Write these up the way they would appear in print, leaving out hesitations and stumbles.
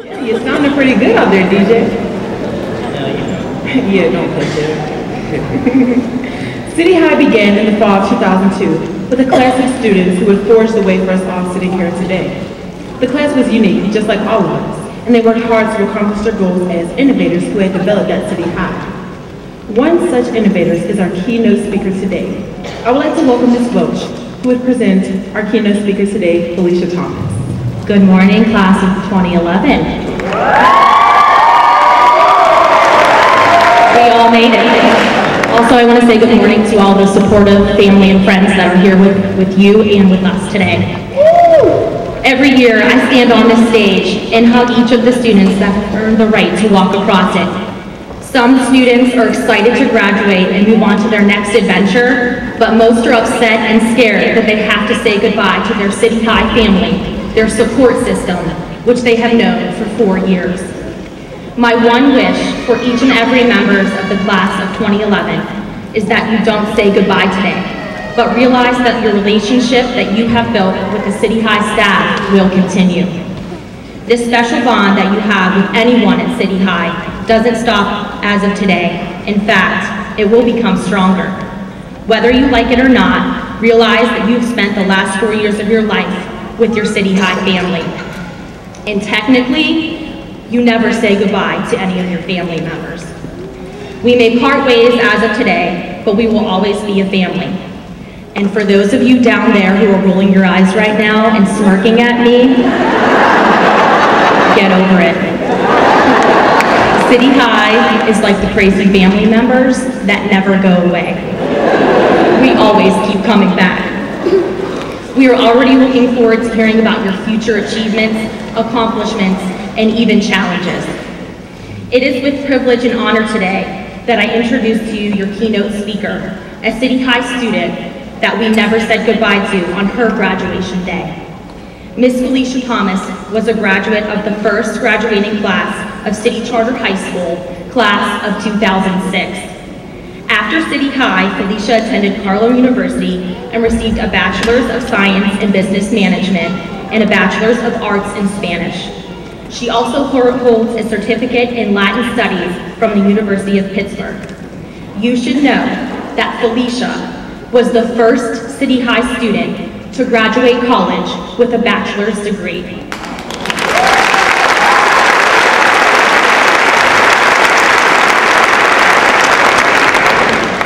You're sounding pretty good out there, DJ. Yeah, don't push it. City High began in the fall of 2002 with a class of students who would forge the way for us all sitting here today. The class was unique, just like all of us, and they worked hard to accomplish their goals as innovators who had developed at City High. One such innovator is our keynote speaker today. I would like to welcome Ms. Welch, who would present our keynote speaker today, Felicia Thomas. Good morning, class of 2011. We all made it. Also, I want to say good morning to all the supportive family and friends that are here with you and with us today. Every year, I stand on this stage and hug each of the students that have earned the right to walk across it. Some students are excited to graduate and move on to their next adventure, but most are upset and scared that they have to say goodbye to their City High family, their support system, which they have known for 4 years. My one wish for each and every members of the class of 2011 is that you don't say goodbye today, but realize that your relationship that you have built with the City High staff will continue. This special bond that you have with anyone at City High doesn't stop as of today. In fact, it will become stronger. Whether you like it or not, realize that you've spent the last 4 years of your life with your City High family. And technically, you never say goodbye to any of your family members. We may part ways as of today, but we will always be a family. And for those of you down there who are rolling your eyes right now and smirking at me, get over it. City High is like the crazy family members that never go away. We always keep coming back. We are already looking forward to hearing about your future achievements, accomplishments, and even challenges. It is with privilege and honor today that I introduce to you your keynote speaker, a City High student that we never said goodbye to on her graduation day. Ms. Felicia Thomas was a graduate of the first graduating class of City Charter High School, class of 2006. After City High, Felicia attended Carlow University and received a Bachelor's of Science in Business Management and a Bachelor's of Arts in Spanish. She also holds a certificate in Latin Studies from the University of Pittsburgh. You should know that Felicia was the first City High student to graduate college with a bachelor's degree.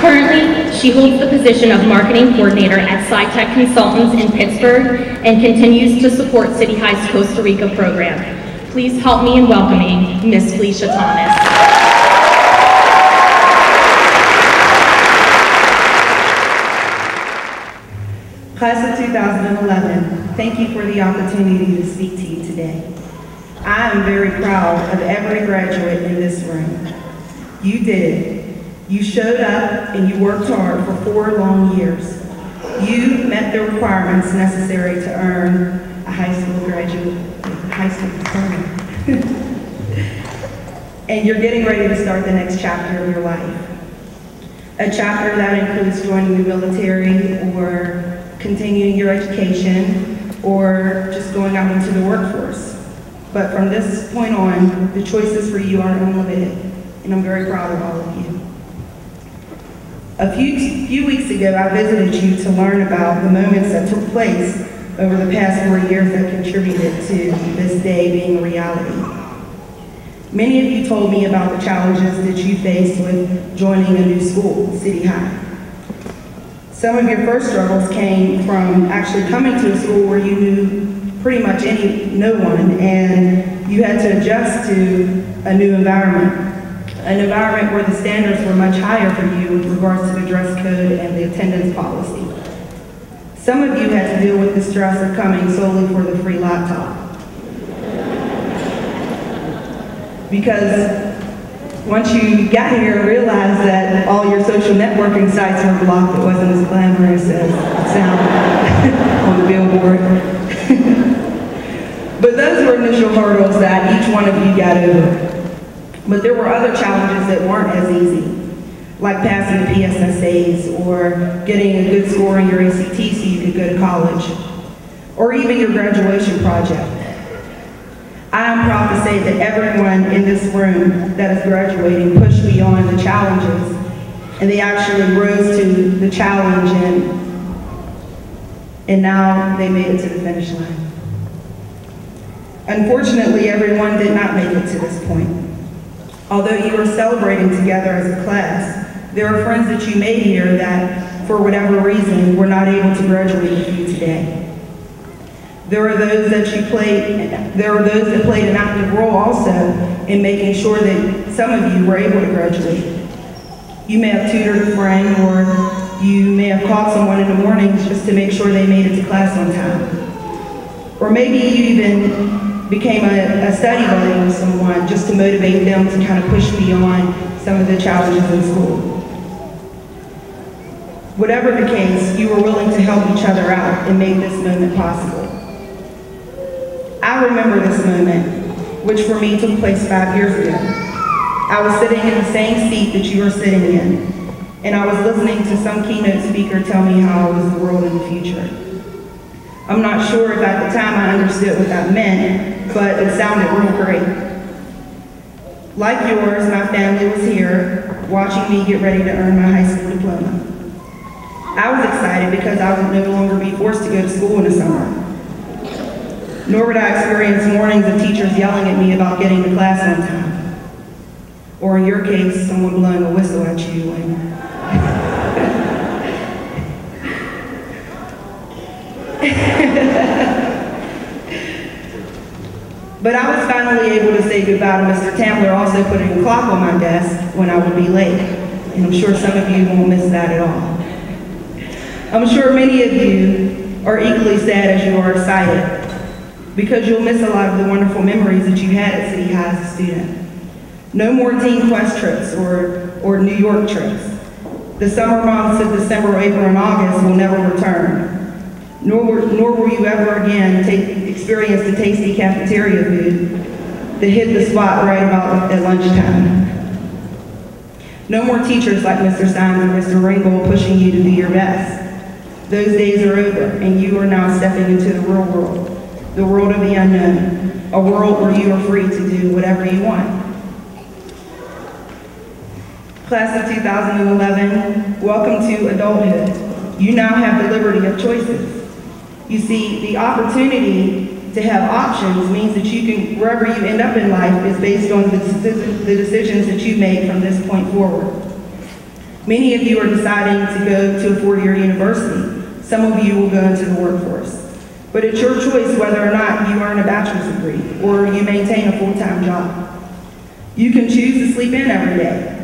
Currently, she holds the position of marketing coordinator at SciTech Consultants in Pittsburgh and continues to support City High's Costa Rica program. Please help me in welcoming Ms. Felicia Thomas. Class of 2011, thank you for the opportunity to speak to you today. I am very proud of every graduate in this room. You did it. You showed up and you worked hard for 4 long years. You met the requirements necessary to earn a high school diploma. And you're getting ready to start the next chapter of your life. A chapter that includes joining the military or continuing your education or just going out into the workforce. But from this point on, the choices for you are unlimited, and I'm very proud of all of you. A few weeks ago, I visited you to learn about the moments that took place over the past 4 years that contributed to this day being a reality. Many of you told me about the challenges that you faced with joining a new school, City High. Some of your first struggles came from actually coming to a school where you knew pretty much no one, and you had to adjust to a new environment. An environment where the standards were much higher for you with regards to the dress code and the attendance policy. Some of you had to deal with the stress of coming solely for the free laptop. Because once you got here, realized that all your social networking sites were blocked. It wasn't as glamorous as it sounded on the billboard. But those were initial hurdles that each one of you got over. But there were other challenges that weren't as easy, like passing the PSSAs or getting a good score in your ACT so you could go to college, or even your graduation project. I am proud to say that everyone in this room that is graduating pushed beyond the challenges, and they actually rose to the challenge, and now they made it to the finish line. Unfortunately, everyone did not make it to this point. Although you are celebrating together as a class, there are friends that you made here that, for whatever reason, were not able to graduate with you today. There are those that played an active role also in making sure that some of you were able to graduate. You may have tutored a friend, or you may have called someone in the mornings just to make sure they made it to class on time. Or maybe you even became a study buddy with someone just to motivate them to kind of push beyond some of the challenges in school. Whatever the case, you were willing to help each other out and make this moment possible. I remember this moment, which for me took place 5 years ago. I was sitting in the same seat that you are sitting in, and I was listening to some keynote speaker tell me how was the world in the future. I'm not sure if at the time I understood what that meant, but it sounded real great. Like yours, my family was here, watching me get ready to earn my high school diploma. I was excited because I would no longer be forced to go to school in the summer. Nor would I experience mornings of teachers yelling at me about getting to class on time. Or in your case, someone blowing a whistle at you when... But I was finally able to say goodbye to Mr. Tambler, also putting a clock on my desk when I would be late. And I'm sure some of you won't miss that at all. I'm sure many of you are equally sad as you are excited, because you'll miss a lot of the wonderful memories that you had at City High as a student. No more Teen Quest trips or New York trips. The summer months of December, April, and August will never return. Nor will you ever again experience the tasty cafeteria food that hit the spot right about at lunchtime. No more teachers like Mr. Simon or Mr. Ringgold pushing you to do your best. Those days are over, and you are now stepping into the real world, the world of the unknown, a world where you are free to do whatever you want. Class of 2011, welcome to adulthood. You now have the liberty of choices. You see, the opportunity to have options means that you can, wherever you end up in life is based on the decisions that you make from this point forward. Many of you are deciding to go to a four-year university. Some of you will go into the workforce. But it's your choice whether or not you earn a bachelor's degree or you maintain a full-time job. You can choose to sleep in every day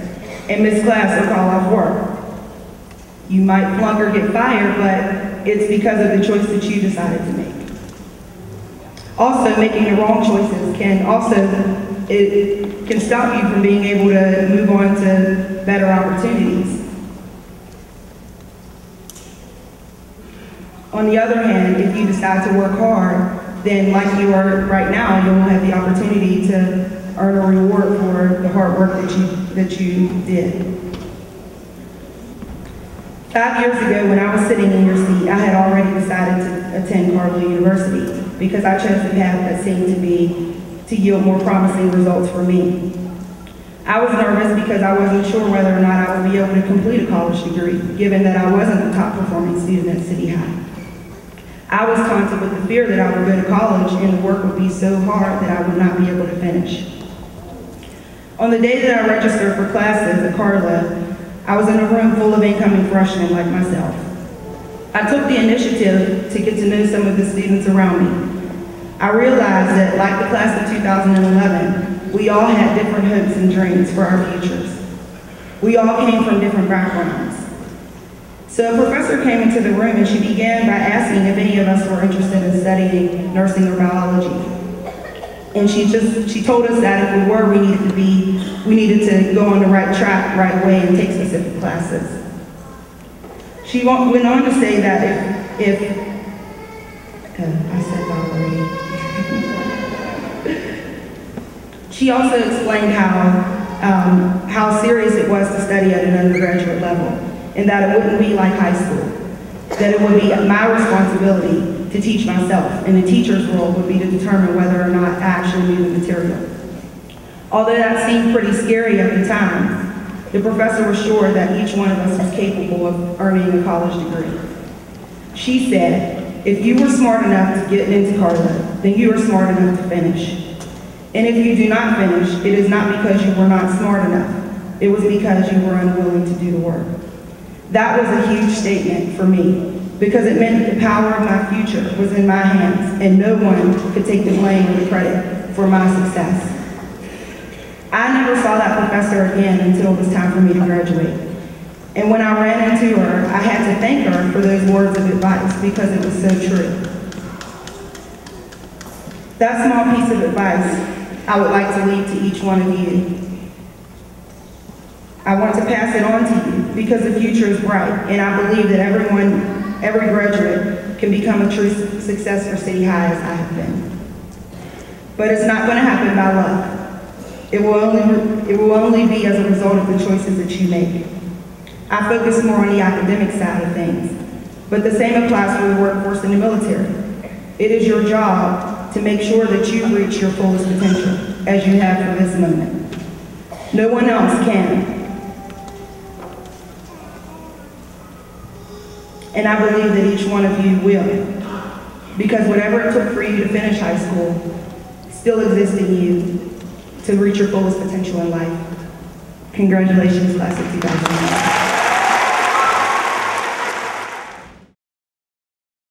and miss class or call off work. You might flunk or get fired, but it's because of the choice that you decided to make. Also, making the wrong choices can stop you from being able to move on to better opportunities. On the other hand, if you decide to work hard, then like you are right now, you'll have the opportunity to earn a reward for the hard work that you did. 5 years ago, when I was sitting in your seat, I had already decided to attend Carlow University because I chose the path that seemed to yield more promising results for me. I was nervous because I wasn't sure whether or not I would be able to complete a college degree, given that I wasn't the top performing student at City High. I was taunted with the fear that I would go to college and the work would be so hard that I would not be able to finish. On the day that I registered for classes at Carlow, I was in a room full of incoming freshmen like myself. I took the initiative to get to know some of the students around me. I realized that, like the class of 2011, we all had different hopes and dreams for our futures. We all came from different backgrounds. So a professor came into the room and she began by asking if any of us were interested in studying nursing or biology. And she told us that if we were, we needed to go on the right track right away and take specific classes. She went on to say that I said that already. She also explained how serious it was to study at an undergraduate level, and that it wouldn't be like high school, that it would be my responsibility to teach myself, and the teacher's role would be to determine whether or not I actually knew Although that seemed pretty scary at the time, the professor was sure that each one of us was capable of earning a college degree. She said, if you were smart enough to get into Carter, then you are smart enough to finish. And if you do not finish, it is not because you were not smart enough. It was because you were unwilling to do the work. That was a huge statement for me, because it meant that the power of my future was in my hands, and no one could take the blame or the credit for my success. I never saw that professor again until it was time for me to graduate. And when I ran into her, I had to thank her for those words of advice because it was so true. That small piece of advice I would like to leave to each one of you. I want to pass it on to you because the future is bright, and I believe that every graduate can become a true success for City High as I have been. But it's not going to happen by luck. It will only be as a result of the choices that you make. I focus more on the academic side of things, but the same applies for the workforce in the military. It is your job to make sure that you reach your fullest potential, as you have for this moment. No one else can. And I believe that each one of you will, because whatever it took for you to finish high school still exists in you to reach your fullest potential in life. Congratulations, class of 2009.